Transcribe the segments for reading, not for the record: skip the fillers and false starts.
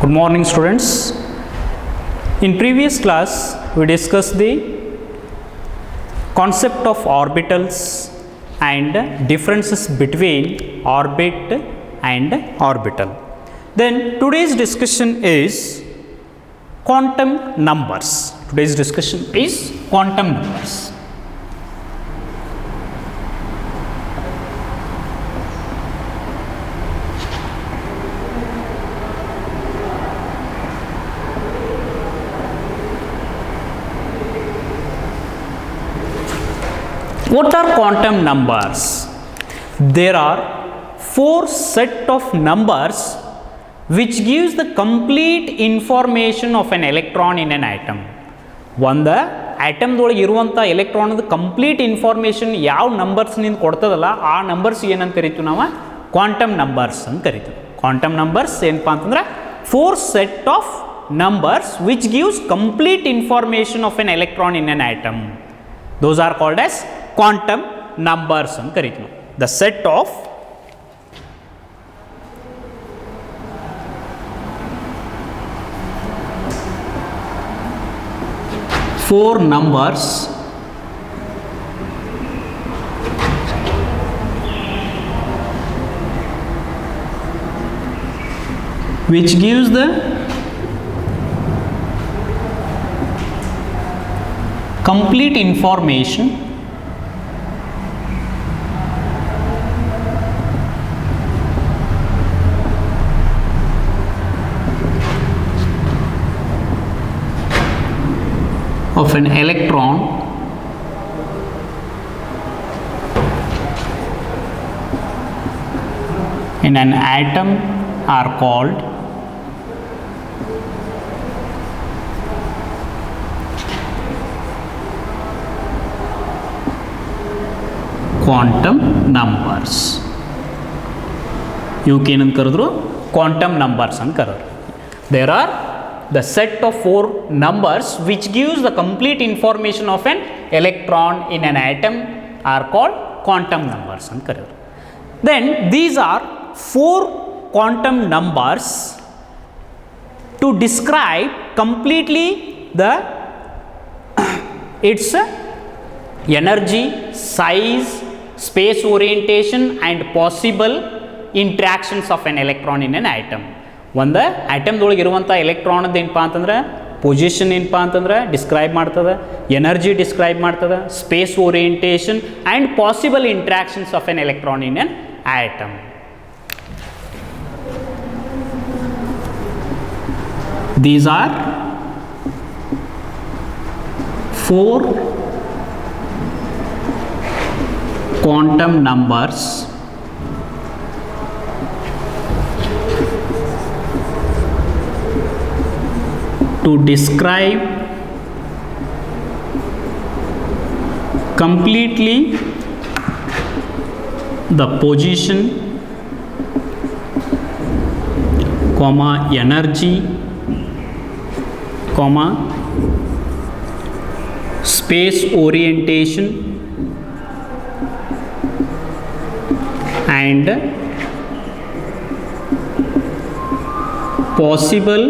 Good morning, students. In previous class we discussed the concept of orbitals and differences between orbit and orbital. Then today's discussion is quantum numbers. Today's discussion is quantum numbers. What are quantum numbers? There are four set of numbers which gives the complete information of an electron in an atom. ಒಂದು ಆಟಮ್ದೊಳಗೆ ಇರುವಂಥ ಎಲೆಕ್ಟ್ರಾನ್ದು complete information ಯಾವ ನಂಬರ್ಸ್ನಿಂದ ಕೊಡ್ತದಲ್ಲ ಆ numbers ಏನಂತ ಕರಿತೀವಿ ನಾವು quantum numbers ಅಂತ ಕರಿತೀವಿ. ಕ್ವಾಂಟಮ್ ನಂಬರ್ಸ್ ಏನಪ್ಪ ಅಂತಂದ್ರೆ four set of numbers which gives complete information of an electron in an atom. Those are called as quantum numbers ಅಂತ ಕರಿತೀವಿ. The set of four numbers which gives the complete information of an electron in an atom are called quantum numbers. ಇವಕ್ಕೆ ಏನಂತ ಕರೆದ್ರು quantum numbers ಅಂತ ಕರೆದ್ರು. There are the set of four numbers which gives the complete information of an electron in an atom are called quantum numbers ಅಂತ ಕರೆಯೋದು. Then these are four quantum numbers to describe completely the its energy, size, space orientation and possible interactions of an electron in an atom. ಒಂದು ಆಟಮ್ದೊಳಗೆ ಇರುವಂಥ ಎಲೆಕ್ಟ್ರಾನದ್ದು ಏನಪ್ಪ ಅಂತಂದ್ರೆ position ಏನಪ್ಪ ಅಂತಂದ್ರೆ describe ಮಾಡ್ತದೆ, ಎನರ್ಜಿ ಡಿಸ್ಕ್ರೈಬ್ ಮಾಡ್ತದೆ, space orientation and possible interactions of an electron in an atom. These are four quantum numbers to describe completely the position, energy, space orientation and possible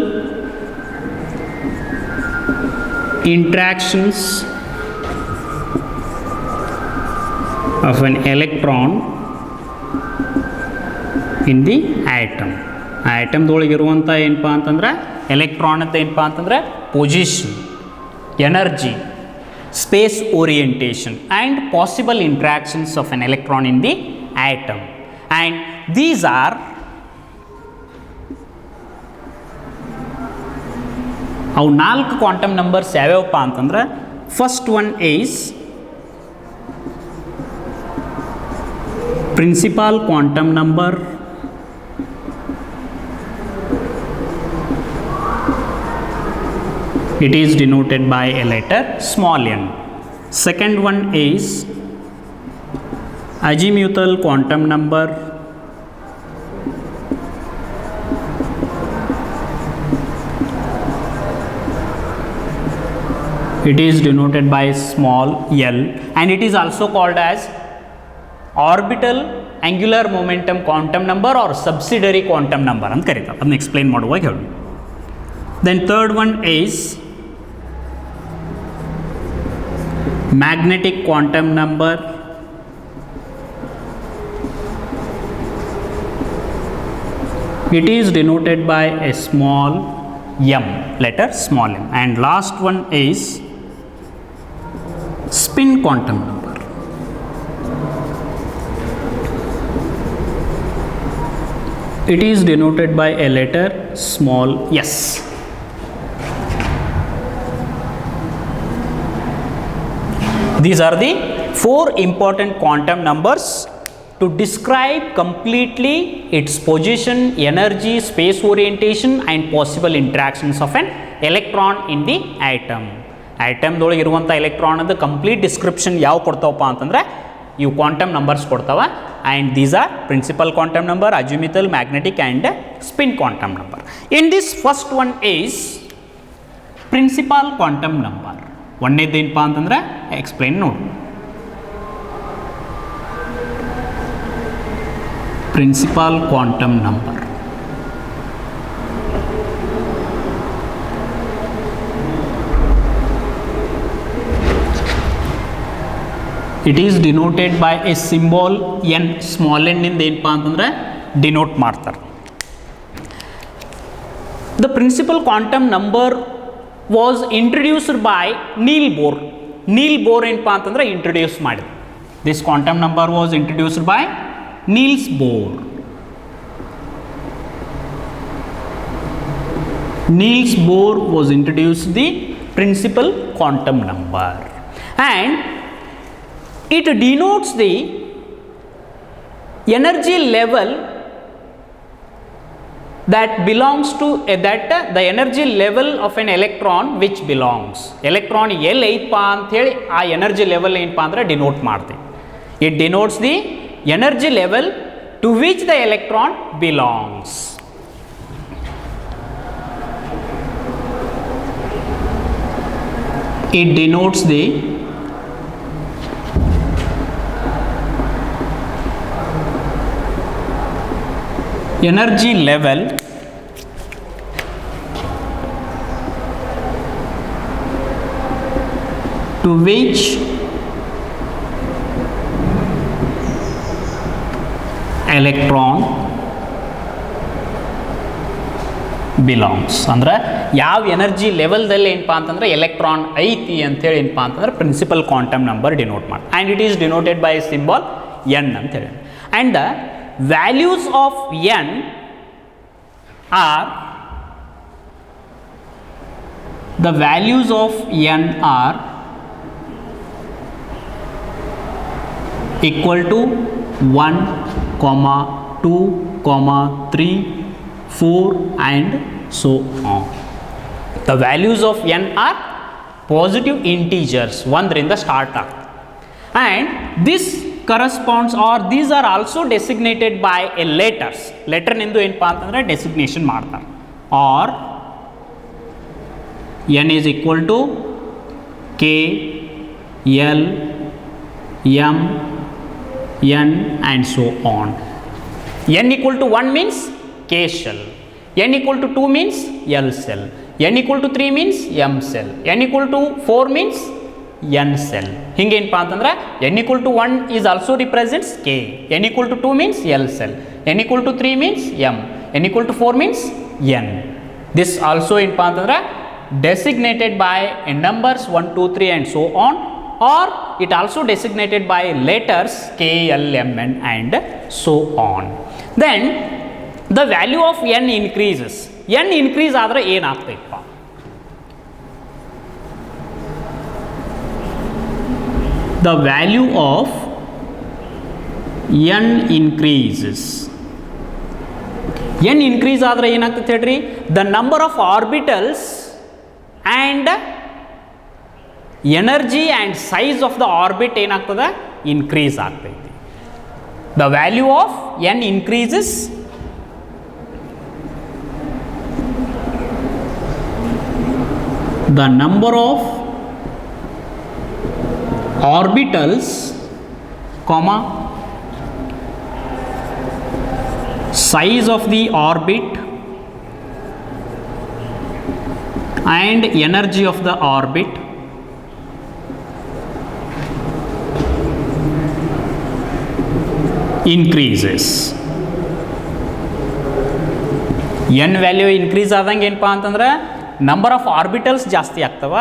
interactions of an electron in the atom. ಆಟಮ್ದೊಳಗೆ ಇರುವಂಥ ಏನಪ್ಪ ಅಂತಂದ್ರೆ electron ಅಂತ ಏನಪ್ಪ ಅಂತಂದ್ರೆ position, energy, space orientation and possible interactions of an electron in the atom. And these are ಅವು ನಾಲ್ಕು quantum numbers ಯಾವ್ಯಾವಪ್ಪ ಅಂತಂದ್ರೆ first one is principal quantum number, it is denoted by a letter small n. Second one is azimuthal quantum number, it is denoted by small l and it is also called as orbital angular momentum quantum number or subsidiary quantum number ಅಂತ ಕರೀತಾರೆ. ಅದನ್ನ explain ಮಾಡುವಾಗ ಹೇಳಿ. Then third one is magnetic quantum number. It is denoted by a small m, letter small m. And last one is spin quantum number. It is denoted by a letter small s. These are the four important quantum numbers to describe completely its position, energy, space orientation and possible interactions of an electron in the atom. Atom ದೊಳಗೆ ಇರುವಂಥ electron the complete description ಯಾವ ಕೊಡ್ತಾವಪ್ಪ ಅಂತಂದ್ರೆ ಇವು quantum numbers ಕೊಡ್ತಾವ, and these are principal quantum number, azimuthal, magnetic and spin quantum number. In this first one is principal quantum number. ಒಂದೇದು ಏನಪ್ಪ ಅಂತಂದ್ರೆ explain ನೋಡಿ. Principal quantum number. It is denoted by a symbol n, small n ಇಂದ ಏನಪ್ಪ ಅಂತಂದ್ರೆ denote ಮಾಡ್ತಾರೆ. The principal quantum number was introduced by Niels Bohr. Niels Bohr ಏನಪ್ಪ ಅಂತಂದ್ರೆ introduce ಮಾಡಿದ್ರು. This quantum number was introduced by Niels Bohr. Niels Bohr was introduced the principal quantum number, and it denotes the energy level that belongs to the energy level of an electron which belongs. Electron ಎಲ್ಲಿ ಐತಪ್ಪ ಅಂತ ಹೇಳಿ ಆ energy level ಏನಪ್ಪ ಅಂದ್ರೆ denote ಮಾಡ್ತೀವಿ. It denotes the energy level to which the electron belongs. It denotes the energy level to which electron belongs. ಅಂದ್ರೆ ಯಾವ ಎನರ್ಜಿ ಲೆವೆಲ್ದಲ್ಲಿ ಏನಪ್ಪ ಅಂತಂದ್ರೆ ಎಲೆಕ್ಟ್ರಾನ್ ಐತಿ ಅಂತೇಳಿ ಏನಪ್ಪ ಅಂತಂದ್ರೆ ಪ್ರಿನ್ಸಿಪಲ್ ಕ್ವಾಂಟಮ್ ನಂಬರ್ ಡಿನೋಟ್ ಮಾಡಿ, and it is denoted by symbol n ಅಂತೇಳಿ. And the values of n are equal to 1, 2, 3, 4 and so on. The values of n are positive integers, 1 ರಿಂದ start ಆಗ್ತದೆ, and this corresponds or these are also designated by a letters. Letter ನಿಂದು ಏನಪ್ಪ ಅಂತಂದ್ರೆ designation ಮಾಡ್ತಾರೆ. or n is equal to k, l, m, n and so on. n equal to 1 means k shell, n equal to 2 means l cell, n equal to 3 means m cell, n equal to 4 means n cell. ಹಿಂಗೆ ಏನಪ್ಪ ಅಂತಂದ್ರೆ n equal to 1 is also represents k, n equal to 2 means l cell, n equal to 3 means m, n equal to 4 means n. This also ಏನಪ್ಪ ಅಂತಂದ್ರೆ designated by numbers 1, 2, 3 and so on, or it also designated by letters k, l, m, n and so on. Then the value of n increases. n increase ಆದರೆ ಏನಾಗ್ತೈತಪ್ಪ? The value of n increases. n increase ಆದರೆ ಏನಾಗ್ತೈತೆ ಹೇಳ್ರಿ? The number of orbitals and energy and size of the orbit ಏನಾಗ್ತದೆ? increase ಆಗ್ತೈತಿ. The value of n increases, the number of orbitals, comma, size of the orbit and energy of the orbit increases. n value increase ಆದಂಗೆ ಏನಪ್ಪ ಅಂತಂದ್ರೆ number of orbitals ಜಾಸ್ತಿ ಆಗ್ತವ,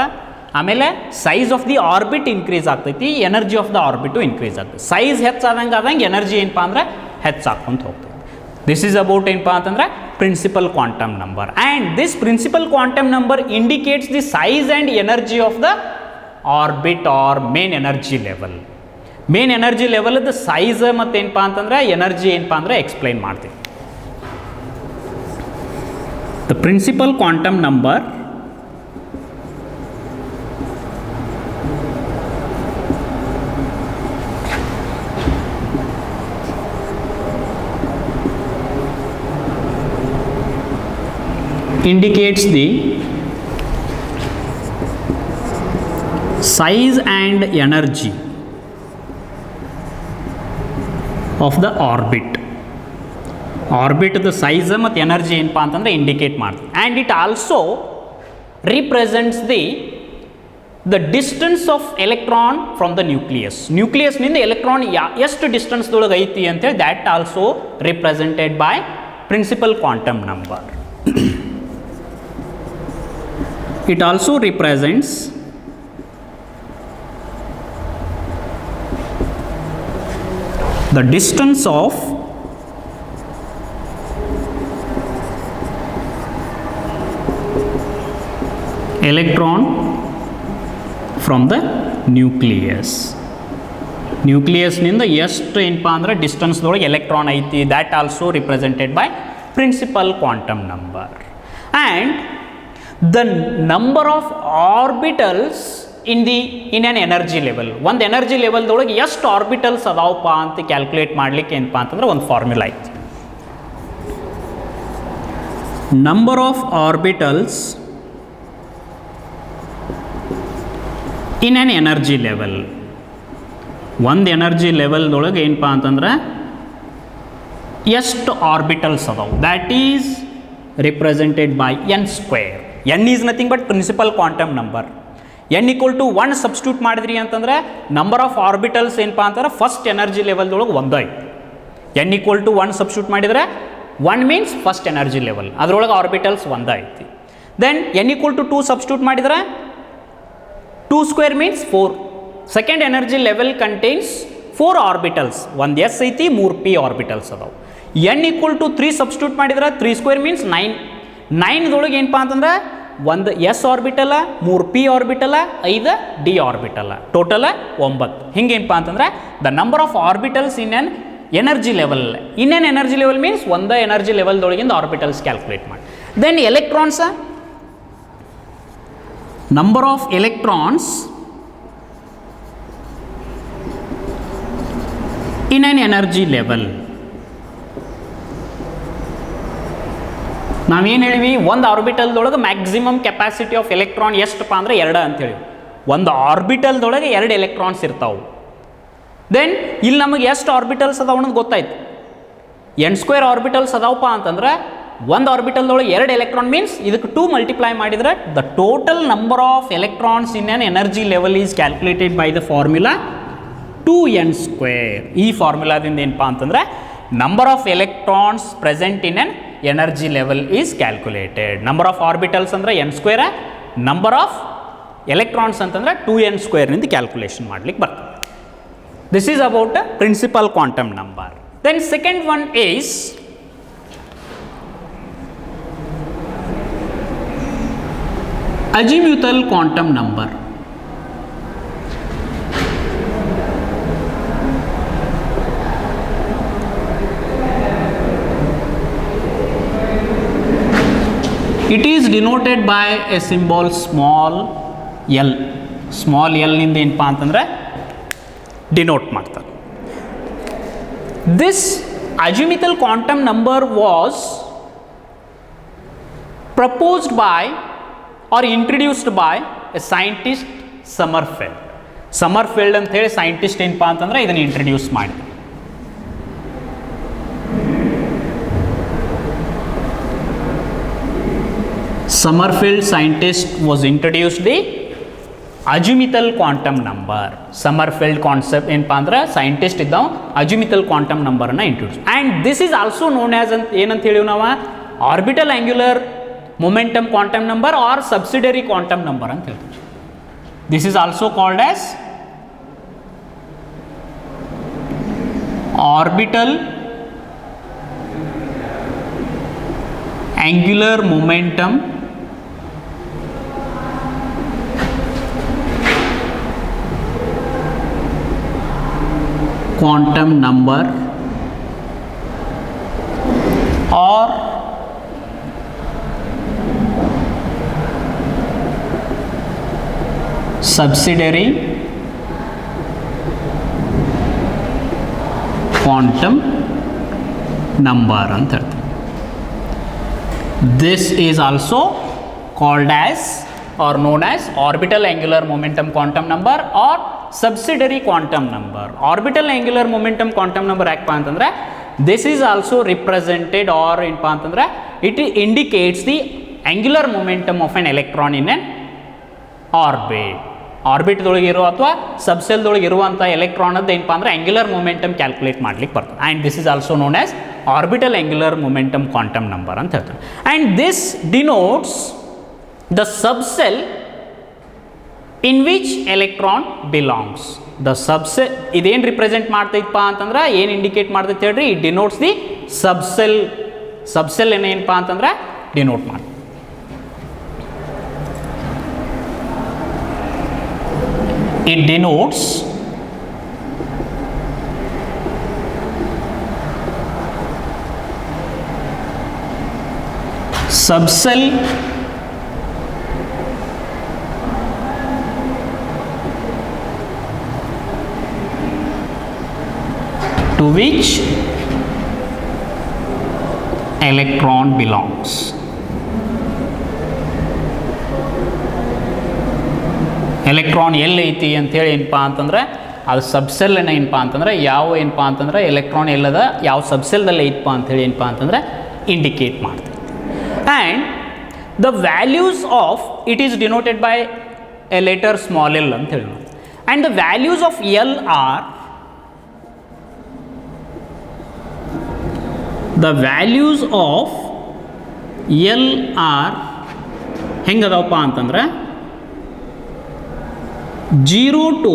ಆಮೇಲೆ size of the orbit increase ಆಗ್ತೈತಿ, energy of the orbit increase ಆಗ್ತೈತಿ. Size ಹೆಚ್ಚಾದಂಗೆ energy ಏನಪ್ಪ ಅಂದ್ರೆ ಹೆಚ್ಚಾಗ್ಕೊಂತ ಹೋಗ್ತೈತಿ. ದಿಸ್ ಈಸ್ ಅಬೌಟ್ ಏನಪ್ಪ ಅಂತಂದ್ರೆ principal quantum number, and this principal quantum number indicates the size and energy of the orbit or main energy level. Main energy ಲೆವೆಲ್ದ size ಮತ್ತು ಏನಪ್ಪ ಅಂತಂದ್ರೆ ಎನರ್ಜಿ ಏನಪ್ಪ ಅಂದರೆ ಎಕ್ಸ್ಪ್ಲೈನ್ ಮಾಡ್ತೀವಿ. The principal quantum number indicates the size and energy of the orbit. Orbit ದ size ಮತ್ತು energy ಏನಪ್ಪ ಅಂತಂದರೆ ಇಂಡಿಕೇಟ್ ಮಾಡ್ತೀವಿ. And it also represents the distance of electron from the ನ್ಯೂಕ್ಲಿಯಸ್ನಿಂದ ಎಲೆಕ್ಟ್ರಾನ್ ಎಷ್ಟು ಡಿಸ್ಟೆನ್ಸ್ದೊಳಗೆ ಐತಿ ಅಂತೇಳಿ that also represented by principal quantum number. It also represents the distance of electron from the nucleus. ನ್ಯೂಕ್ಲಿಯಸ್ನಿಂದ ಎಷ್ಟು ಏನಪ್ಪ ಅಂದ್ರೆ ಡಿಸ್ಟೆನ್ಸ್ದೊಳಗೆ ಎಲೆಕ್ಟ್ರಾನ್ ಐತಿ, that also represented by principal quantum number. And the number of orbitals in an energy level. ಒಂದು energy ಲೆವೆಲ್ದೊಳಗೆ ಎಷ್ಟು orbitals ಅದಾವಪ್ಪ ಅಂತ calculate ಮಾಡಲಿಕ್ಕೆ ಏನಪ್ಪ ಅಂತಂದ್ರೆ ಒಂದು ಫಾರ್ಮುಲಾ ಐತಿ. Number of orbitals in an energy level. ಒಂದು ಎನರ್ಜಿ ಲೆವೆಲ್ದೊಳಗೆ ಏನಪ್ಪ ಅಂತಂದ್ರೆ ಎಷ್ಟು ಆರ್ಬಿಟಲ್ಸ್ ಅದಾವೆ, that is represented by n square. n is nothing but principal quantum number. n equal to 1 substitute ಮಾಡಿದ್ರಿ ಅಂತಂದ್ರೆ ನಂಬರ್ ಆಫ್ ಆರ್ಬಿಟಲ್ಸ್ ಏನಪ್ಪ ಅಂತಂದ್ರೆ ಫಸ್ಟ್ ಎನರ್ಜಿ ಲೆವೆಲ್ದೊಳಗೆ ಒಂದು ಐತಿ. n ಈಕ್ವಲ್ ಟು 1 ಸಬ್ಸ್ಟಿಟ್ಯೂಟ್ ಮಾಡಿದರೆ 1 ಮೀನ್ಸ್ ಫಸ್ಟ್ ಎನರ್ಜಿ ಲೆವೆಲ್, ಅದರೊಳಗೆ orbitals ಒಂದು ಐತಿ. Then n equal to 2 substitute ಮಾಡಿದರೆ 2 square means 4. Second energy level contains 4 orbitals. ಒಂದು s ಐತಿ, 3 p orbitals ಅದಾವೆ. n ಈಕ್ವಲ್ ಟು 3 ಸಬ್ಸ್ಟಿಟ್ಯೂಟ್ ಮಾಡಿದ್ರೆ 3 ಸ್ಕ್ವೇರ್ ಮೀನ್ಸ್ 9. 9ದೊಳಗೆ ಏನಪ್ಪ ಅಂತಂದ್ರೆ ಒಂದು s orbital, 3 p orbital, 5 d orbital, total 9. ಹಿಂಗೇನಪ್ಪ ಅಂತಂದ್ರೆ the number of orbitals in an energy level. In an energy level means ಒಂದು ಎನರ್ಜಿ ಲೆವೆಲ್ದೊಳಗಿಂದ ಆರ್ಬಿಟಲ್ಸ್ ಕ್ಯಾಲ್ಕುಲೇಟ್ ಮಾಡಿ. Then electrons, number of electrons in an energy level. ನಾವೇನು ಹೇಳಿವಿ, ಒಂದು ಆರ್ಬಿಟಲ್ದೊಳಗೆ maximum capacity of electron ಎಷ್ಟಪ್ಪ ಅಂದರೆ 2 ಅಂತೇಳಿ. ಒಂದು ಆರ್ಬಿಟಲ್ದೊಳಗೆ 2 ಎಲೆಕ್ಟ್ರಾನ್ಸ್ ಇರ್ತಾವೆ. ದೆನ್ ಇಲ್ಲಿ ನಮಗೆ ಎಷ್ಟು ಆರ್ಬಿಟಲ್ಸ್ ಅದಾವ ಅನ್ನೋದು ಗೊತ್ತಾಯ್ತು. n ಸ್ಕ್ವೇರ್ ಆರ್ಬಿಟಲ್ಸ್ ಅದಾವಪ್ಪ ಅಂತಂದ್ರೆ ಒಂದು ಆರ್ಬಿಟಲ್ದೊಳಗೆ 2 ಎಲೆಕ್ಟ್ರಾನ್ ಮೀನ್ಸ್ ಇದಕ್ಕೆ 2 ಮಲ್ಟಿಪ್ಲೈ ಮಾಡಿದರೆ the total number of electrons in an energy level is calculated by the formula 2n square. ಈ ಫಾರ್ಮುಲಾದಿಂದ ಏನಪ್ಪ ಅಂತಂದರೆ number of electrons present in an energy level is calculated. Number of orbitals ಅಂದರೆ n square, number of electrons ಅಂತಂದರೆ 2n ಸ್ಕ್ವೇರ್ನಿಂದ calculation ಮಾಡ್ಲಿಕ್ಕೆ ಬರ್ತದೆ. This is about principal quantum number. Then second one is azimuthal quantum number. It is denoted by a symbol small l. Small l ನಿಂದ ಏನಪ್ಪ ಅಂತಂದ್ರೆ denote ಮಾಡ್ತಾರೆ. This azimuthal quantum number was proposed by or introduced by a scientist Sommerfeld. Sommerfeld ಅಂತ ಹೇಳಿ scientist ಏನಪ್ಪ ಅಂತಂದ್ರೆ ಇದನ್ನು introduce ಮಾಡಿದ್ರು. Summerfield scientist was introduced the azimuthal quantum number. Summerfield concept ಏನಪ್ಪ ಅಂದ್ರೆ ಸೈಂಟಿಸ್ಟ್ ಇದ್ದಾವ azimuthal quantum number ಅನ್ನು introduce. And this is also known as ಅಂತ ಏನಂತ ಹೇಳಿವಿ ನಾವು orbital angular momentum quantum number or subsidiary quantum number ಅಂತ ಹೇಳ್ತೀವಿ. This is also called as orbital angular momentum quantum number or subsidiary quantum number ಅಂತ ಹೇಳ್ತೀವಿ. This is also called as or known as orbital angular momentum quantum number or subsidiary quantum number. Orbital angular momentum quantum number ಯಾಕಪ್ಪ ಅಂತಂದ್ರೆ this is also represented or ಏನಪ್ಪ ಅಂತಂದ್ರೆ it indicates the angular momentum of an electron in an orbit. ಆರ್ಬಿಟ್ದೊಳಗೆ ಇರೋ ಅಥವಾ ಸಬ್ಸೆಲ್ದೊಳಗೆ ಇರುವಂಥ ಎಲೆಕ್ಟ್ರಾನದ್ದು ಏನಪ್ಪ ಅಂದ್ರೆ angular momentum calculate ಮಾಡ್ಲಿಕ್ಕೆ ಬರ್ತದೆ. And this is also known as orbital angular momentum quantum number ಅಂತ ಹೇಳ್ತಾರೆ. And this denotes the subshell in which electron belongs. The subshell ಇದೇನು ರಿಪ್ರೆಸೆಂಟ್ ಮಾಡ್ತೈತಪ್ಪ ಅಂತಂದ್ರೆ ಏನು ಇಂಡಿಕೇಟ್ ಮಾಡ್ತೈತೆ ಹೇಳ್ರಿ, ಇಟ್ ಡಿನೋಟ್ಸ್ ದಿ ಸಬ್ಸೆಲ್ ಏನಪ್ಪ ಅಂತಂದ್ರೆ ಡಿನೋಟ್ ಮಾಡ್ತದೆ. It denotes subcell to which electron belongs. Electron ಎಲ್ಲಿ ಐತಿ ಅಂಥೇಳಿ ಏನಪ್ಪ ಅಂತಂದ್ರೆ ಅದು ಸಬ್ಸೆಲ್ ಏನಪ್ಪ ಅಂತಂದ್ರೆ ಯಾವ ಏನಪ್ಪ ಅಂತಂದ್ರೆ ಎಲೆಕ್ಟ್ರಾನ್ ಎಲ್ಲದ ಯಾವ ಸಬ್ಸೆಲ್ದಲ್ಲಿ ಐತಪ್ಪ ಅಂಥೇಳಿ ಏನಪ್ಪ ಅಂತಂದ್ರೆ ಇಂಡಿಕೇಟ್ ಮಾಡ್ತೈತಿ. And the values of it is denoted by a letter small l ಅಂತ ಹೇಳಿ. And the values of l are ಹೆಂಗದವಪ್ಪ ಅಂತಂದ್ರೆ 0 to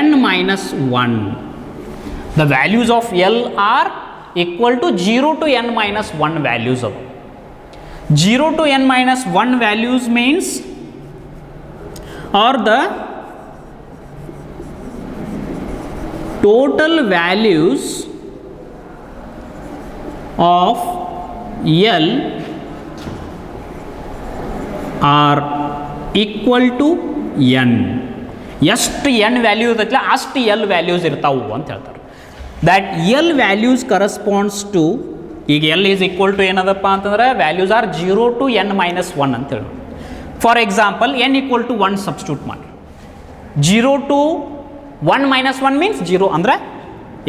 n minus 1. The values of L are equal to 0 to n minus 1 values of 0 to n minus 1 values means are the total values of L are equal to n. ಎಷ್ಟು n value ಇರ್ತೈತಿಲ್ಲ ಅಷ್ಟು l values ಇರ್ತಾವು ಅಂತ ಹೇಳ್ತಾರೆ. That l values corresponds to, ಈಗ l is equal to ಏನದಪ್ಪ ಅಂತಂದ್ರೆ values are 0 to n minus 1 ಅಂತ ಹೇಳಿ. For example n equal to 1 substitute ಮಾಡಿ, 0 to 1 minus 1 ಮೀನ್ಸ್ 0 ಅಂದರೆ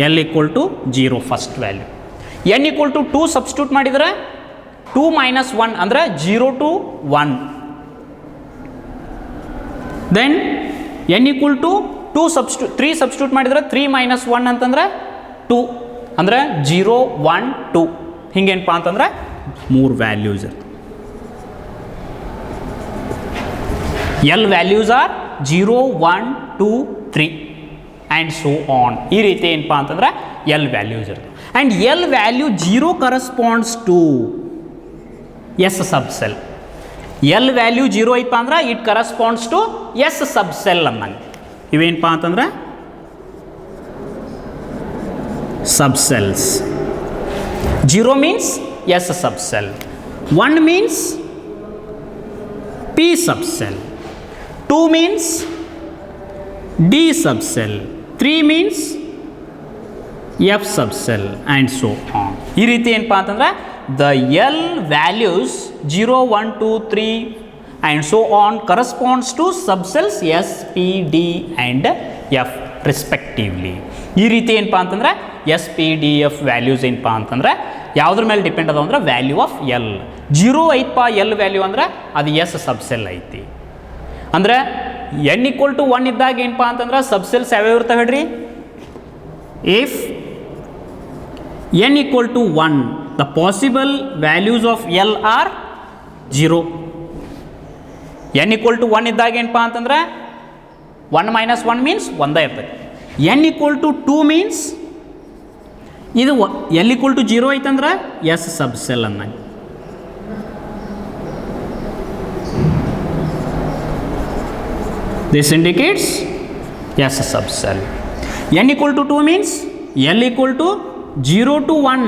l equal to 0 first value. n equal to 2 substitute ಮಾಡಿದರೆ 2 minus 1 ಅಂದರೆ 0 to 1. Then n equal to 3 substitute ಮಾಡಿದ್ರೆ 3 minus 1 ಅಂತಂದ್ರೆ 2 ಅಂದರೆ 0 1 2 ಹಿಂಗೇನಪ್ಪ ಅಂತಂದ್ರೆ 3 ವ್ಯಾಲ್ಯೂಸ್ ಇರ್ತವೆ. L values are 0 1 2 3 and so on. ಈ ರೀತಿ ಏನಪ್ಪ ಅಂತಂದ್ರೆ ಎಲ್ ವ್ಯಾಲ್ಯೂಸ್ ಇರ್ತವೆ. And l value 0 corresponds to s subshell. L value 0 ಐತಪ್ಪ ಅಂದ್ರೆ it corresponds to s subshell ಅನ್ನಂಗೆ. ಇವೇನಪ್ಪ ಅಂತಂದ್ರೆ subshells. 0 means s subshell, 1 means p subshell, 2 means d subshell, 3 means f subshell and so on. ಈ ರೀತಿ ಏನಪ್ಪ ಅಂತಂದ್ರೆ the L values 0 1 2 3 and so on corresponds to subcells S, P, D and F respectively. ಈ ರೀತಿ ಏನಪ್ಪ ಅಂತಂದ್ರೆ s p d f values ಏನಪ್ಪ ಅಂತಂದ್ರೆ ಯಾವುದ್ರ ಮೇಲೆ ಡಿಪೆಂಡ್ ಅದಾವ ಅಂದ್ರೆ ವ್ಯಾಲ್ಯೂ ಆಫ್ ಎಲ್. 0 ಐತಪ್ಪ ಎಲ್ ವ್ಯಾಲ್ಯೂ ಅಂದ್ರೆ ಅದು ಎಸ್ ಸಬ್ಸೆಲ್ ಐತಿ. ಅಂದ್ರೆ n = 1 ಇದ್ದಾಗ ಏನಪ್ಪ ಅಂತಂದ್ರೆ ಸಬ್ಸೆಲ್ಸ್ ಯಾವ್ಯಾವ ಇರ್ತಾವೆ ಹೇಳ್ರಿ. If n = 1 the possible values of L are 0. n = 1 ಇದ್ದಾಗ ಏನಪ್ಪ ಅಂತಂದ್ರೆ 1 - 1 ಮೀನ್ಸ್ ಒಂದೇ ಇರ್ತದೆ. n = 2 ಮೀನ್ಸ್ ಇದು L = 0 ಐತಂದ್ರೆ ಎಸ್ ಸಬ್ಸೆಲ್ ಅನ್ನ. This indicates yes subcell. n = 2 means L = 0 to 1.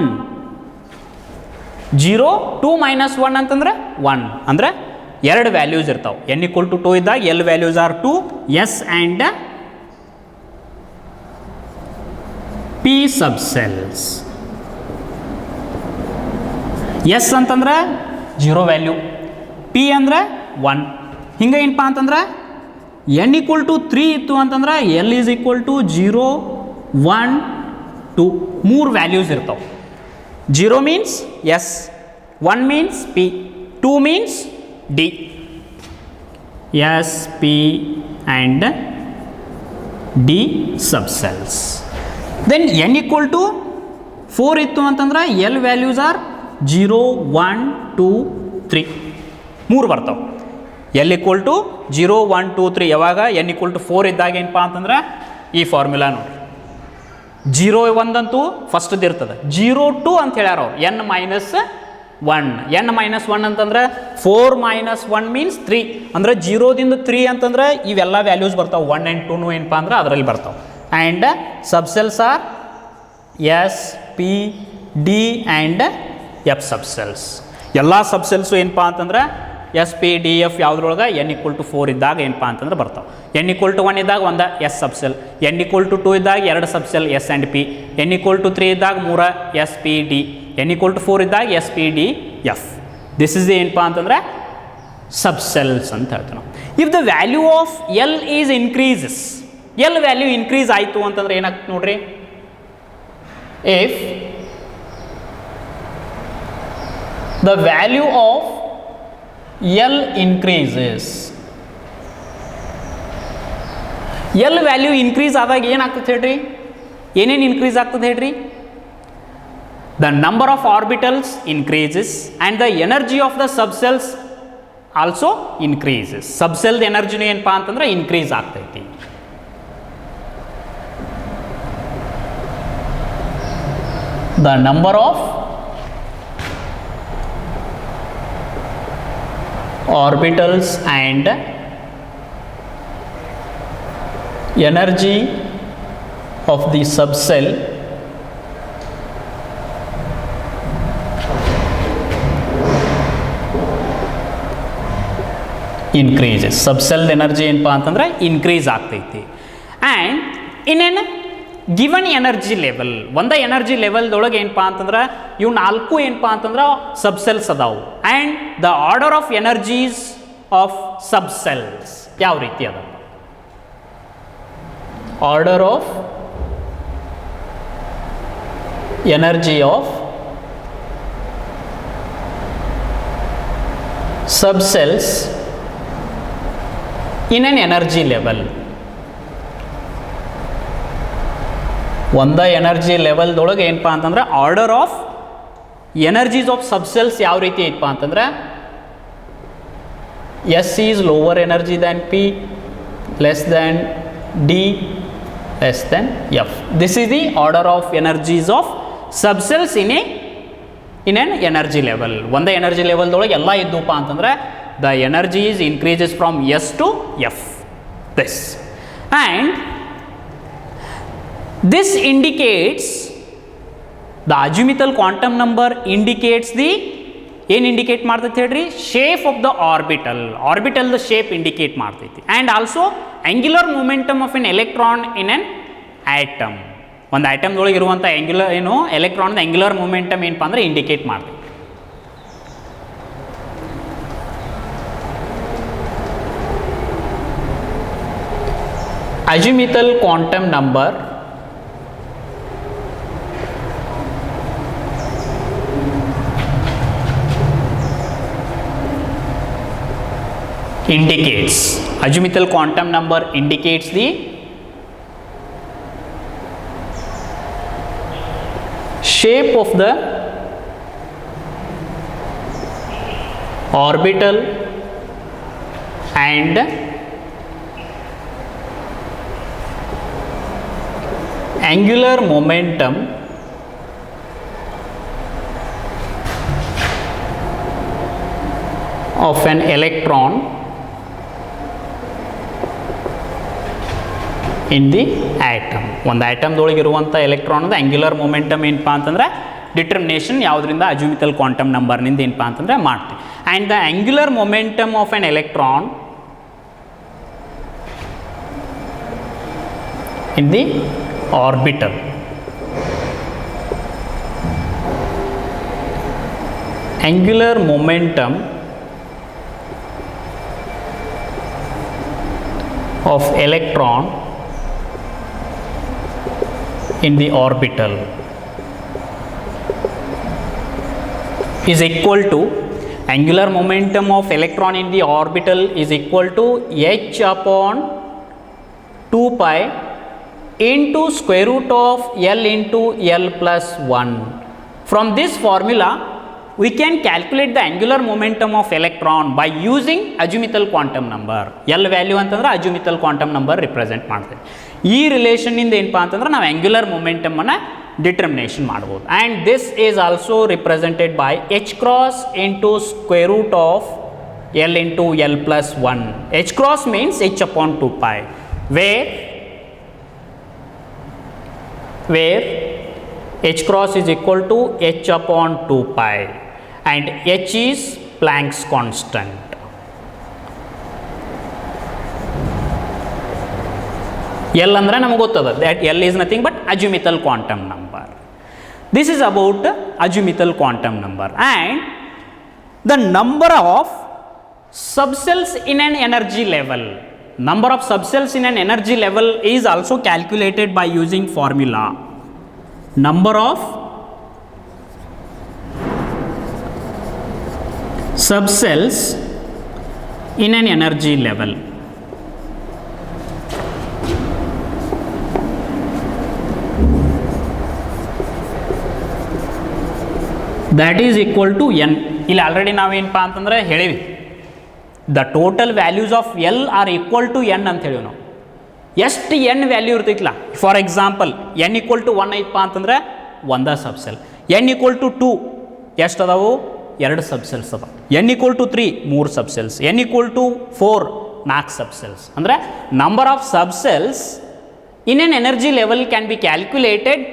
0 2 - 1 ಅಂತಂದ್ರೆ 1 ಅಂದ್ರೆ ಎರಡು ವ್ಯಾಲ್ಯೂಸ್ ಇರ್ತಾವೆ. n = 2 ಇದ್ದಾಗ L values are 2, S and P subcells. S ಅಂತಂದ್ರೆ 0 ವ್ಯಾಲ್ಯೂ, P ಅಂದ್ರೆ 1. ಹಿಂಗೆ ಏನಪ್ಪ ಅಂತಂದ್ರೆ n = 3 ಇತ್ತು ಅಂತಂದ್ರೆ L is equal to 0, 1, 2 ಮೂರು ವ್ಯಾಲ್ಯೂಸ್ ಇರ್ತಾವೆ. 0 means s, 1 means p, 2 means d. S p and d subshells. Then n = 4 ಇತ್ತು ಅಂತಂದ್ರೆ L ವ್ಯಾಲ್ಯೂಸ್ ಆರ್ 0, 1, 2, 3 ಮೂರು ಬರ್ತಾವೆ. L = 0, 1, 2, 3 ಯಾವಾಗ n = 4 ಇದ್ದಾಗ ಏನಪ್ಪ ಅಂತಂದ್ರೆ ಈ ಫಾರ್ಮುಲಾ ನೋಡಿ. 0 1 ಅಂತೂ ಫಸ್ಟ್ದು ಇರ್ತದೆ, 0 2 ಅಂತ ಹೇಳ್ಯಾರ ಅವ್ರು, n - 1. n - 1 ಅಂತಂದ್ರೆ 4 - 1 ಮೀನ್ಸ್ 3 ಅಂದ್ರೆ 0ದಿಂದ 3 ಅಂತಂದ್ರೆ ಇವೆಲ್ಲ ವ್ಯಾಲ್ಯೂಸ್ ಬರ್ತಾವೆ. 1 and 2 ಏನಪ್ಪ ಅಂದ್ರೆ ಅದರಲ್ಲಿ ಬರ್ತಾವೆ. And subshells are s p d and f subshells. ಎಲ್ಲ ಸಬ್ಸೆಲ್ಸು ಏನಪ್ಪ ಅಂತಂದ್ರೆ ಎಸ್ ಪಿ ಡಿ ಎಫ್ ಯಾವುದ್ರೊಳಗೆ n = 4 ಇದ್ದಾಗ ಏನಪ್ಪ ಅಂತಂದ್ರೆ ಬರ್ತಾವೆ. n = 1 ಇದ್ದಾಗ ಒಂದು ಎಸ್ ಸಬ್ಸೆಲ್, n = 2 ಇದ್ದಾಗ 2 ಸಬ್ಸೆಲ್ ಎಸ್ ಆ್ಯಂಡ್ ಪಿ, n = 3 ಇದ್ದಾಗ 3 ಎಸ್ ಪಿ ಡಿ, n = 4 ಇದ್ದಾಗ s p d f. This is ಏನಪ್ಪ ಅಂತಂದ್ರೆ ಸಬ್ಸೆಲ್ಸ್ ಅಂತ ಹೇಳ್ತೀವಿ ನಾವು. If the value of l is increases, l value increase ಆಯಿತು ಅಂತಂದ್ರೆ ಏನಾಗ್ತದೆ ನೋಡ್ರಿ. If the value of L increases, L value increase ಆದಾಗ ಏನಾಗ್ತದೆ ಹೇಳ್ರಿ, ಏನೇನು ಇನ್ಕ್ರೀಸ್ ಆಗ್ತದೆ ಹೇಳ್ರಿ. The number of orbitals increases and the energy of the subshells also increases. ಸಬ್ಸೆಲ್ದ ಎನರ್ಜಿನೂ ಏನಪ್ಪ ಅಂತಂದ್ರೆ ಇನ್ಕ್ರೀಸ್ ಆಗ್ತೈತಿ. The number of orbitals and energy of the subcell increases. subcell energy ಏನಪ್ಪ ಅಂತಂದ್ರೆ ಇನ್ಕ್ರೀಸ್ ಆಗ್ತೈತಿ. And in an given energy level, ಒಂದೇ energy ಲೆವೆಲ್ದೊಳಗೆ ಏನಪ್ಪ ಅಂತಂದ್ರೆ ಇವು 4 ಏನಪ್ಪ ಅಂತಂದ್ರೆ ಸಬ್ಸೆಲ್ಸ್ ಅದಾವು. And the order of energies of subshells ಯಾವ ರೀತಿ ಅದ? Order of energy of subshells in an energy level. ಒಂದೇ ಎನರ್ಜಿ ಲೆವೆಲ್ದೊಳಗೆ ಏನಪ್ಪ ಅಂತಂದ್ರೆ order of energies of subshells ಯಾವ ರೀತಿ ಐತಪ್ಪ ಅಂತಂದ್ರೆ s is lower energy than p, less than d, less than f. This is the order of energies of subshells in an energy level. ಒಂದೇ energy ಲೆವೆಲ್ದೊಳಗೆ ಎಲ್ಲ ಇದ್ದಪ್ಪ ಅಂತಂದ್ರೆ the energy is increases from s to f. This and this indicates the azimuthal quantum number indicates the ಏನು indicate ಮಾಡ್ತೈತಿ ಹೇಳ್ರಿ, shape of the orbital. ಆರ್ಬಿಟಲ್ದ shape indicate ಮಾಡ್ತೈತಿ. And also angular momentum of an electron in an atom. ಒಂದು ಆಟಮ್ದೊಳಗೆ ಇರುವಂಥ ಎಲೆಕ್ಟ್ರಾನ್ದ angular momentum ಏನಪ್ಪ ಅಂದ್ರೆ ಇಂಡಿಕೇಟ್ ಮಾಡ್ತೈತಿ. azimuthal quantum number indicates, azimuthal quantum number indicates the shape of the orbital and angular momentum of an electron in the atom. ಒಂದು ಆಟಮ್ದೊಳಗೆ ಇರುವಂಥ ಎಲೆಕ್ಟ್ರಾನ್ದ angular momentum ಏನಪ್ಪ ಅಂತಂದ್ರೆ ಡಿಟರ್ಮಿನೇಷನ್ ಯಾವುದರಿಂದ ಅಜಿಮುಥಲ್ ಕ್ವಾಂಟಮ್ ನಂಬರ್ನಿಂದ ಏನಪ್ಪ ಅಂತಂದ್ರೆ ಮಾಡ್ತೀವಿ. And the angular momentum of on electron in the orbital angular momentum of electron in the orbital is equal to angular momentum of electron in the orbital is equal to h upon 2 pi into square root of L into L plus 1. From this formula, we can calculate the angular momentum of electron by using azimuthal quantum number. L value ಅಂತಂದ್ರೆ azimuthal quantum number represent ಮಾಡ್ತೇವೆ. ಈ relation ಇಂದ ಏನಪ್ಪ ಅಂತಂದ್ರೆ ನಾವು angular momentum ಅನ್ನು determination ಮಾಡ್ಬೋದು. And this is also represented by h cross into square root of L into L plus 1. H cross means h upon 2 pi, where h cross is equal to h upon 2 pi and h is Planck's constant. L andre namagu gottada that L is nothing but azimuthal quantum number. This is about azimuthal quantum number. And the number of subcells in an energy level, number of subcells in an energy level is also calculated by using formula number of subcells in an energy level. That is equal to n. ಇಲ್ಲಿ already ನಾವೇನಪ್ಪ ಅಂತಂದ್ರೆ ಹೇಳಿವಿ the total values of l are equal to n ಅಂತ ಹೇಳಿವಿ ನಾವು. ಎಷ್ಟು n value ಇರ್ತೈತಿಲ್ಲ, for example n equal to 1 ಐತಪ್ಪ ಅಂತಂದ್ರೆ ಒಂದ ಸಬ್ಸೆಲ್, ಎನ್ ಈಕ್ವಲ್ ಟು 2 ಎಷ್ಟು ಅದಾವು 2 ಸಬ್ಸೆಲ್ಸ್ ಅದಾವ, n equal to 3 3 subshells, n equal to 4 4 subshells. ಅಂದರೆ number of subshells in an energy level can be calculated,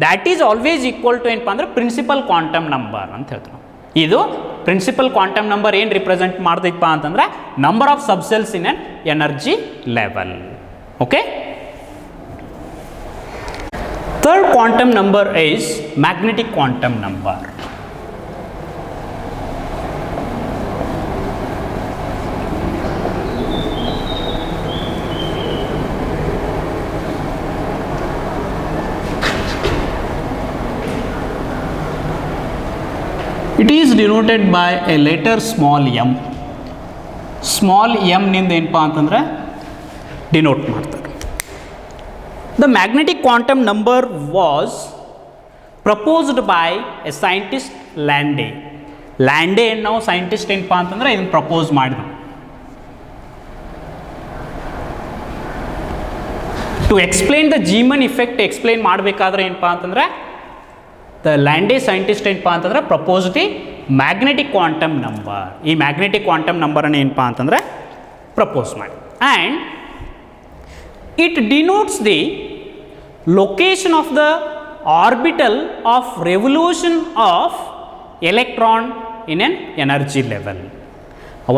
that is always equal to ಏನಪ್ಪ ಅಂದ್ರೆ principal quantum number ಅಂತ ಹೇಳ್ತೀವಿ. ಇದು ಪ್ರಿನ್ಸಿಪಲ್ ಕ್ವಾಂಟಮ್ ನಂಬರ್ ಏನು ರಿಪ್ರೆಸೆಂಟ್ ಮಾಡ್ತೈತಪ್ಪ ಅಂತಂದ್ರೆ number of subshells in an energy level. Okay, third quantum number is magnetic quantum number. It is denoted by a letter small m. Small m ನಿಂದ ಏನಪ್ಪ ಅಂತಂದ್ರೆ denote ಮಾಡ್ತಾರೆ. The magnetic quantum number was proposed by a scientist Landé. Landé ನಾವು scientist ಏನಪ್ಪ ಅಂತಂದ್ರೆ ಇದನ್ನು propose ಮಾಡಿದ್ರು. To explain the Zeeman effect explain ಮಾಡಬೇಕಾದ್ರೆ ಏನಪ್ಪ ಅಂತಂದ್ರೆ ದ ಲ್ಯಾಂಡೇ ಸೈಂಟಿಸ್ಟ್ ಏನಪ್ಪ ಅಂತಂದ್ರೆ propose the magnetic quantum number. ಈ ಮ್ಯಾಗ್ನೆಟಿಕ್ ಕ್ವಾಂಟಮ್ ನಂಬರನ್ನು ಏನಪ್ಪ ಅಂತಂದ್ರೆ ಪ್ರಪೋಸ್ ಮಾಡಿ. And it denotes the location of the orbital of revolution of electron in an energy level.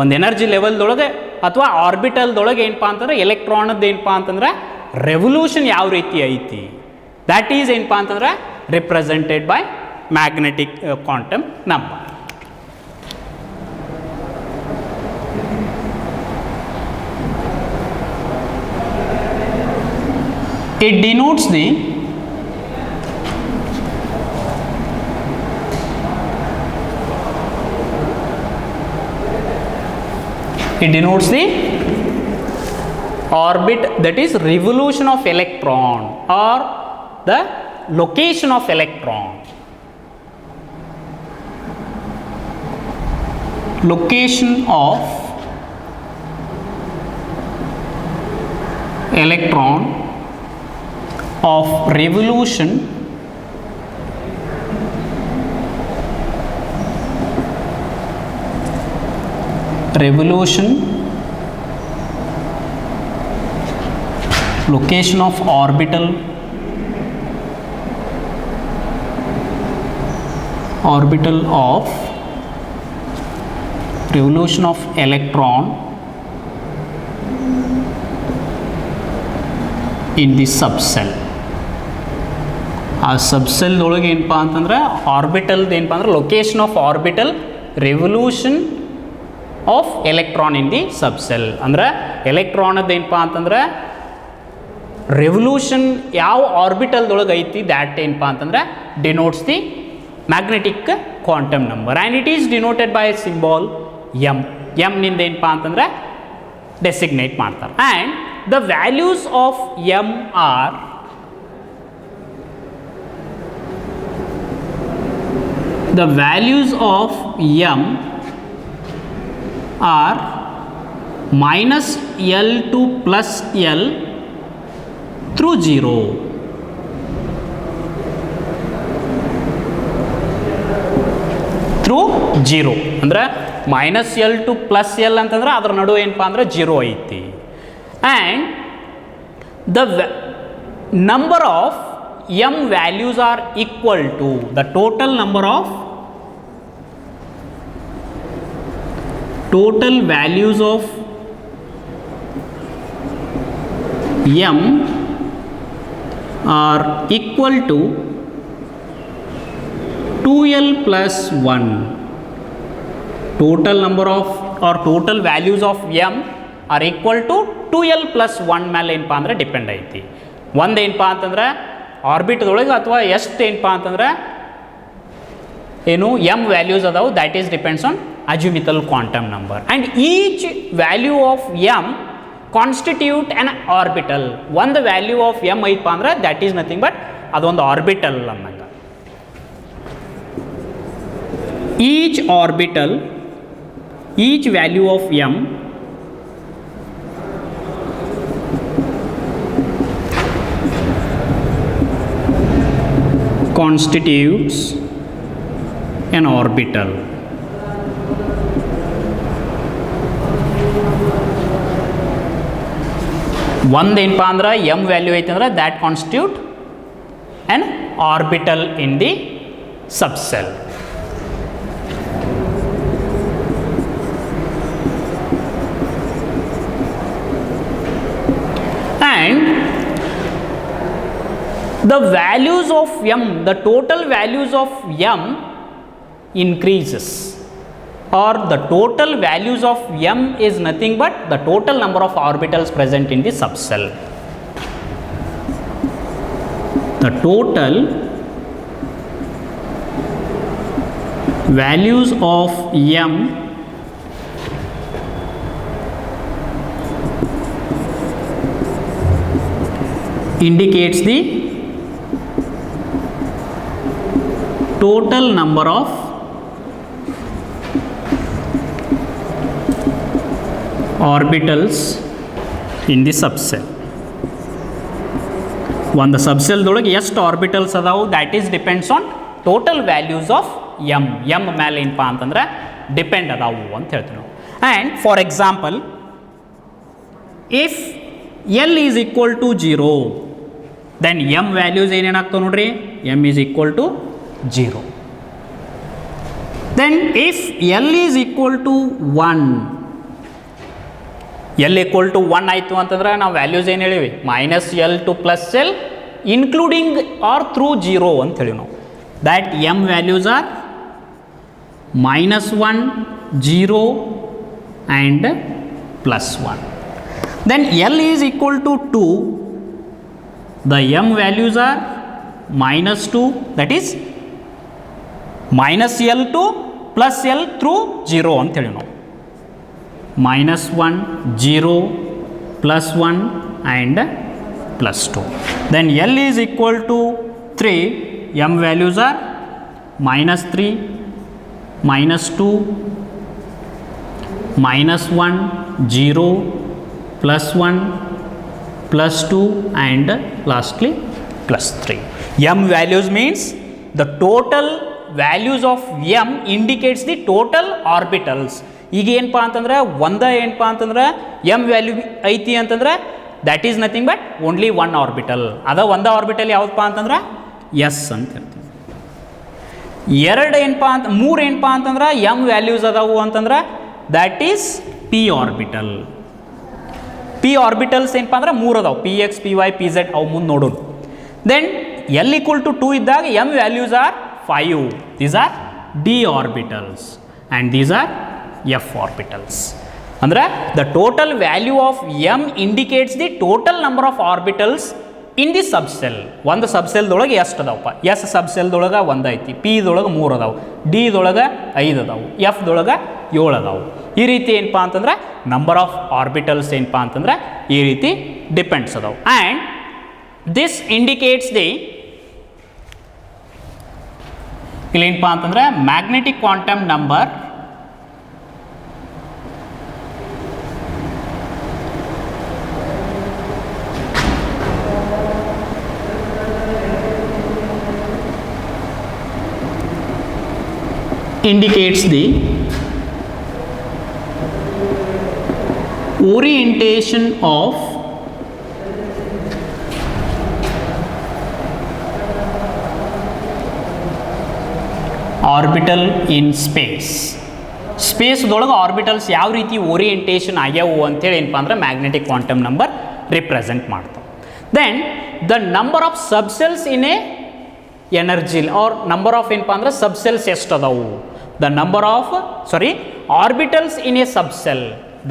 ಒಂದು ಎನರ್ಜಿ ಲೆವೆಲ್ದೊಳಗೆ ಅಥವಾ ಆರ್ಬಿಟಲ್ದೊಳಗೆ ಏನಪ್ಪ ಅಂತಂದ್ರೆ ಎಲೆಕ್ಟ್ರಾನದ್ದು ಏನಪ್ಪ ಅಂತಂದ್ರೆ ರೆವಲ್ಯೂಷನ್ ಯಾವ ರೀತಿ ಐತಿ, ದ್ಯಾಟ್ ಈಸ್ ಏನಪ್ಪ ಅಂತಂದ್ರೆ represented by magnetic quantum number. It denotes the It denotes the orbit, that is revolution of electron or the location of electron. Location of electron of revolution location of orbital of revolution of electron in the subcell. ಆ ಸಬ್ಸೆಲ್ ಒಳಗೆ ಏನಪ್ಪ ಅಂತಂದ್ರೆ ಆರ್ಬಿಟಲ್ದು ಏನಪ್ಪ ಅಂದ್ರೆ location of orbital revolution of electron in the subshell. ಅಂದ್ರೆ ಎಲೆಕ್ಟ್ರಾನದ್ದು ಏನಪ್ಪ ಅಂತಂದ್ರೆ ರೆವಲ್ಯೂಷನ್ ಯಾವ ಆರ್ಬಿಟಲ್ದೊಳಗೆ ಐತಿ ದ್ಯಾಟ್ ಏನಪ್ಪ ಅಂತಂದ್ರೆ denotes the magnetic quantum number and it is denoted by symbol m. ಎಮ್ನಿಂದ ಏನಪ್ಪ ಅಂತಂದ್ರೆ ಡೆಸಿಗ್ನೇಟ್ ಮಾಡ್ತಾರೆ. And the values of m are the values of m are minus L to plus L through 0. Through 0 ಅಂದ್ರೆ minus L to plus L ಅಂತಂದ್ರೆ ಅದರ ನಡುವೆ ಏನಪ್ಪ ಅಂದ್ರೆ 0 ಐತಿ. And the number of m values are equal to the total values of m are equal to 2l plus 1. Total number of or total values of m are equal to 2l plus 1 ಮೇಲೆ ಏನಪ್ಪ ಅಂದ್ರೆ depend ಐತಿ. ಒಂದು ಏನಪ್ಪ ಅಂತಂದ್ರೆ ಆರ್ಬಿಟ್ದೊಳಗೆ ಅಥವಾ ಎಷ್ಟು ಏನಪ್ಪ ಅಂತಂದ್ರೆ ಏನು ಎಮ್ ವ್ಯಾಲ್ಯೂಸ್ ಅದಾವು that is depends on azimuthal quantum number and each value of m constitute an orbital. ಒಂದು ವ್ಯಾಲ್ಯೂ ಆಫ್ ಎಮ್ ಐತಪ್ಪ ಅಂದ್ರೆ ದ್ಯಾಟ್ ಈಸ್ ನಥಿಂಗ್ ಬಟ್ ಅದೊಂದು ಆರ್ಬಿಟಲ್ ಅನ್ನಂಗೆ. Each value of m constitutes an orbital. ಒಂದು ಏನಪ್ಪ ಅಂದ್ರೆ M value ಐತೆ ಅಂದ್ರೆ that constitute an orbital in the subcell. And the values of m, the total values of m increases, or the total values of m is nothing but the total number of orbitals present in the subcell. The total values of m indicates the total number of orbitals in the subcell. ಒಂದು ಸಬ್ಸೆಲ್ದೊಳಗೆ ಎಷ್ಟು orbitals ಅದಾವು that is depends on total values of m. M ಮೇಲೆ ಏನಪ್ಪ ಅಂತಂದ್ರೆ depend ಅದಾವು ಅಂತ ಹೇಳ್ತೀವಿ ನಾವು. And for example if l is equal to 0 then m values ಏನೇನಾಗ್ತಾವೆ ನೋಡ್ರಿ, m is equal to 0. Then if L is equal to 1, L equal to 1 ಆಯಿತು ಅಂತಂದ್ರೆ ನಾವು ವ್ಯಾಲ್ಯೂಸ್ ಏನು ಹೇಳಿವಿ, minus l to plus l including are through 0 ಅಂತ ಹೇಳಿ ನಾವು. That m values are -1, 0 and +1. Then L is equal to 2, the m values are -2, that is -L to +L through 0 ಅಂತ ಹೇಳಿ ನಾವು. -1, 0, +1 and +2. Then L is equal to 3, m values are -3, -2, -1, 0, +1, +2 and lastly +3. M values means the total values of m indicates the total orbitals. ಈಗ ಏನಪ್ಪ ಅಂತಂದ್ರೆ ಏನಪ್ಪ ಅಂತಂದ್ರೆ m value ಐತಿ ಅಂತಂದ್ರೆ that is nothing but only one orbital. ಅದ orbital ಯಾವುದಪ್ಪ ಅಂತಂದ್ರೆ s ಅಂತ ಇರ್ತೀವಿ. ಮೂರು ಏನಪ್ಪ ಅಂತಂದ್ರೆ m ವ್ಯಾಲ್ಯೂಸ್ ಅದಾವು ಅಂತಂದ್ರೆ that is p orbital. p orbitals ಏನಪ್ಪ ಅಂದ್ರೆ ಮೂರು ಅದಾವು, px, py, pz ಅವು ಮುಂದೆ ನೋಡೋದು. ದೆನ್ l equal to 2 ಇದ್ದಾಗ m values are 5. These are d orbitals and these are f orbitals. ಅಂದ್ರೆ the total value of m indicates the total number of orbitals in the subcell. ಒಂದು ಸಬ್ಸೆಲ್ದೊಳಗೆ ಎಷ್ಟು ಅದಾವಪ್ಪ, s ಸಬ್ಸೆಲ್ದೊಳಗೆ 1 ಐತಿ, p ದೊಳಗೆ 3 ಅದಾವು, d ದೊಳಗೆ 5 ಅದಾವು, f ದೊಳಗೆ 7 ಅದಾವು. ಈ ರೀತಿ ಏನಪ್ಪ ಅಂತಂದ್ರೆ ನಂಬರ್ ಆಫ್ ಆರ್ಬಿಟಲ್ಸ್ ಏನಪ್ಪ ಅಂತಂದ್ರೆ ಈ ರೀತಿ ಡಿಪೆಂಡ್ಸ್ ಅದಾವು. ಆ್ಯಂಡ್ ದಿಸ್ ಇಂಡಿಕೇಟ್ಸ್ ದಿ ಇಲ್ಲೇನಪ್ಪ ಅಂತಂದ್ರೆ magnetic quantum number indicates the orientation of orbital in space. ಸ್ಪೇಸ್ದೊಳಗೆ ಆರ್ಬಿಟಲ್ಸ್ ಯಾವ ರೀತಿ ಓರಿಯೆಂಟೇಷನ್ ಆಗ್ಯಾವು ಅಂತೇಳಿ ಏನಪ್ಪ ಅಂದ್ರೆ ಮ್ಯಾಗ್ನೆಟಿಕ್ ಕ್ವಾಂಟಮ್ ನಂಬರ್ ರಿಪ್ರೆಸೆಂಟ್ ಮಾಡ್ತಾವೆ. Then the number of subshells in a energy or number of ಏನಪ್ಪ ಅಂದ್ರೆ ಸಬ್ಸೆಲ್ಸ್ ಎಷ್ಟು ಅದಾವು, the number of orbitals in a subcell,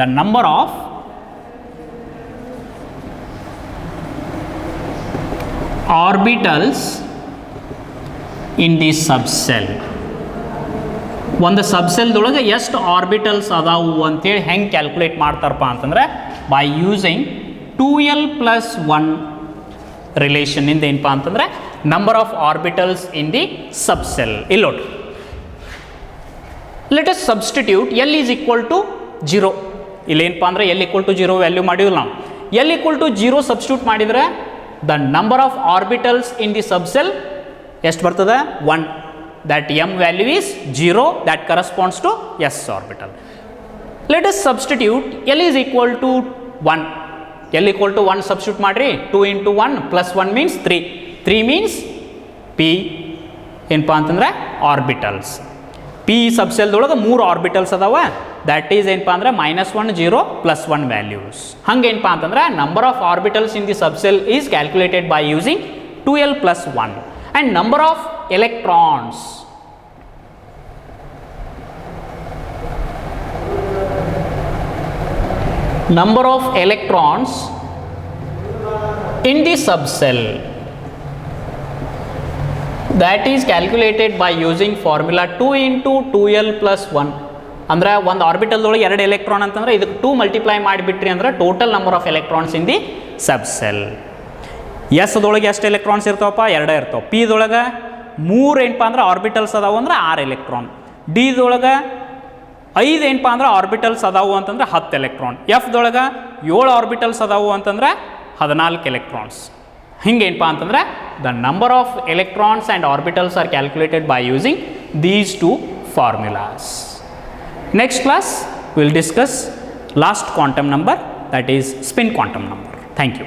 the number of orbitals in the subcell. ಒಂದು ಸಬ್ಸೆಲ್ದೊಳಗೆ ಎಷ್ಟು ಆರ್ಬಿಟಲ್ಸ್ ಅದಾವು ಅಂತೇಳಿ ಹೆಂಗೆ ಕ್ಯಾಲ್ಕುಲೇಟ್ ಮಾಡ್ತಾರಪ್ಪ ಅಂತಂದ್ರೆ ಬೈ ಯೂಸಿಂಗ್ 2l + 1 ರಿಲೇಷನ್ ಇಂದ ಏನಪ್ಪ ಅಂತಂದ್ರೆ number of orbitals in the subshell. ಇಲ್ಲಿ ನೋಡಿ, let us substitute l is equal to 0. ಇಲ್ಲೇನಪ್ಪ ಅಂದರೆ l equal to 0 ವ್ಯಾಲ್ಯೂ ಮಾಡಿಲ್ಲ ನಾವು. l equal to 0 ಸಬ್ಸ್ಟಿಟ್ಯೂಟ್ ಮಾಡಿದರೆ the number of orbitals in the subshell ಎಷ್ಟು ಬರ್ತದೆ, 1. that m value is 0, that corresponds to s orbital. Let us substitute l is equal to 1. l equal to 1 substitute ಮಾಡ್ರಿ, 2 into 1 + 1 means 3. 3 means p ಏನಪ್ಪ ಅಂತಂದ್ರೆ orbitals. P ಸಬ್ಸೆಲ್ದೊಳಗೆ 3 orbitals ಅದಾವ, that is ಏನಪ್ಪ ಅಂದ್ರೆ -1, 0, +1 values. ಹಂಗೆ ಏನಪ್ಪ ಅಂತಂದ್ರೆ number of orbitals in the subshell is calculated by using 2l + 1 and number of electrons in the subcell, that is calculated by using formula 2 into 2l + 1. ಅಂದ್ರೆ ಒಂದು ಆರ್ಬಿಟಲ್ದೊಳಗೆ 2 electron ಅಂತಂದ್ರೆ ಇದಕ್ಕೆ 2 ಮಲ್ಟಿಪ್ಲೈ ಮಾಡಿಬಿಟ್ರಿ ಅಂದ್ರೆ total number of electrons in the subshell. ಎಸ್ದೊಳಗೆ ಎಷ್ಟು electrons ಇರ್ತಾವಪ್ಪ, 2 ಇರ್ತಾವೆ. P ದೊಳಗೆ 3 ಏನಪ್ಪ ಅಂದ್ರೆ ಆರ್ಬಿಟಲ್ಸ್ ಅದಾವು ಅಂದ್ರೆ 6 ಎಲೆಕ್ಟ್ರಾನ್. ಡಿ ದೊಳಗೆ 5 ಏನಪ್ಪ ಅಂದ್ರೆ ಆರ್ಬಿಟಲ್ಸ್ ಅದಾವು ಅಂತಂದ್ರೆ 10 ಎಲೆಕ್ಟ್ರಾನ್. ಎಫ್ ದೊಳಗೆ 7 ಆರ್ಬಿಟಲ್ಸ್ ಅದಾವು ಅಂತಂದ್ರೆ 14 ಎಲೆಕ್ಟ್ರಾನ್ಸ್. ಹಿಂಗೇನಪ್ಪ ಅಂತಂದ್ರೆ the number of electrons and orbitals are calculated by using these 2 formulas. Next class we will discuss last quantum number, that is spin quantum number. Thank you.